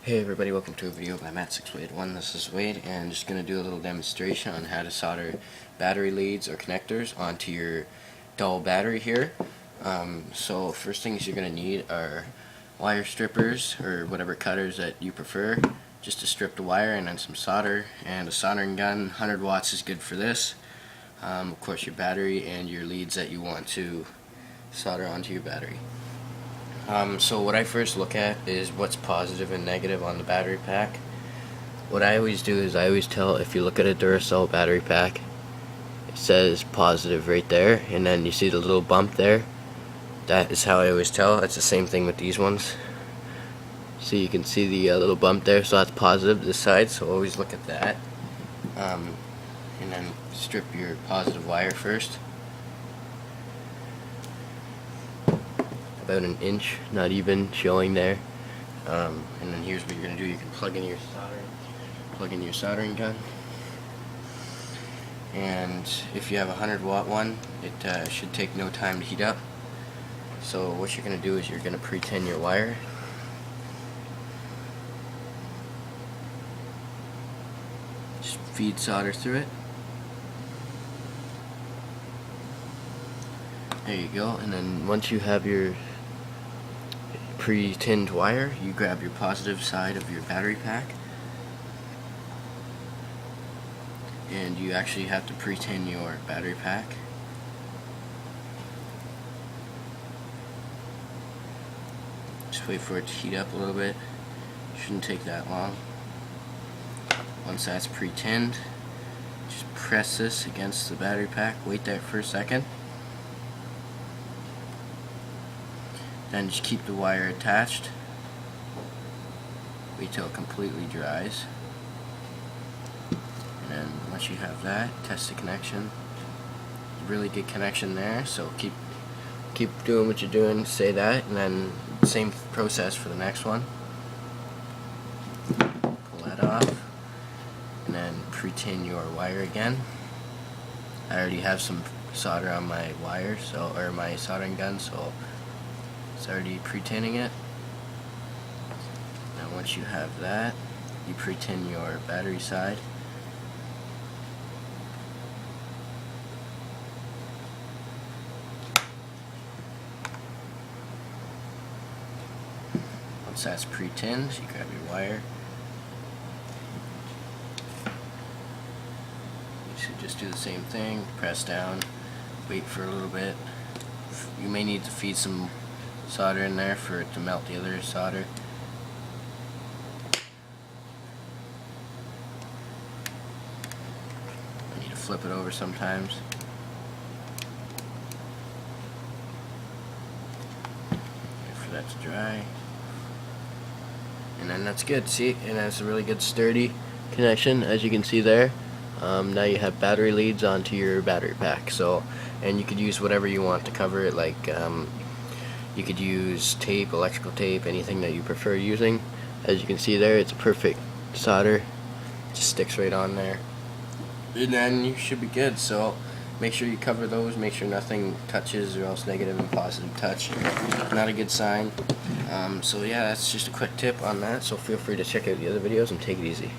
Hey everybody, welcome to a video by Matt6Wade1. This is Wade, and just going to do a little demonstration on how to solder battery leads or connectors onto your dull battery here. So first things you're going to need are wire strippers or whatever cutters that you prefer, just to strip the wire, and then some solder and a soldering gun. 100 watts is good for this. Of course your battery and your leads that you want to solder onto your battery. So what I first look at is what's positive and negative on the battery pack. What I always do is I always tell, if you look at a Duracell battery pack, it says positive right there, and then you see the little bump there. That is how I always tell. It's the same thing with these ones. So you can see the little bump there, so that's positive this side, so always look at that. And then strip your positive wire first. About an inch, not even showing there. And then here's what you're going to do. You can plug in your soldering gun, and if you have a 100-watt one, it should take no time to heat up. So what you're going to do is you're going to pre-tin your wire. Just feed solder through it. There you go. And then once you have your pre-tinned wire, you grab your positive side of your battery pack, and you actually have to pre-tin your battery pack. Just wait for it to heat up a little bit. Shouldn't take that long. Once that's pre-tinned, just press this against the battery pack, wait there for a second. Then just keep the wire attached. Wait till it completely dries. And then once you have that, test the connection. Really good connection there, so keep doing what you're doing, say that, and then same process for the next one. Pull that off, and then pre-tin your wire again. I already have some solder on my wire, or my soldering gun, so it's already pre-tinning it. Now once you have that, you pre-tin your battery side. Once that's pre-tinned, you grab your wire. You should just do the same thing, press down, wait for a little bit. You may need to feed some solder in there for it to melt the other solder. I need to flip it over sometimes. Wait for that to dry. And then that's good. See, and that's a really good sturdy connection, as you can see there. Now you have battery leads onto your battery pack. So, and you could use whatever you want to cover it, like you could use tape, electrical tape, anything that you prefer using. As you can see there, it's a perfect solder. It just sticks right on there. And then you should be good. So make sure you cover those, make sure nothing touches, or else negative and positive touch. Not a good sign. So yeah, that's just a quick tip on that. So feel free to check out the other videos and take it easy.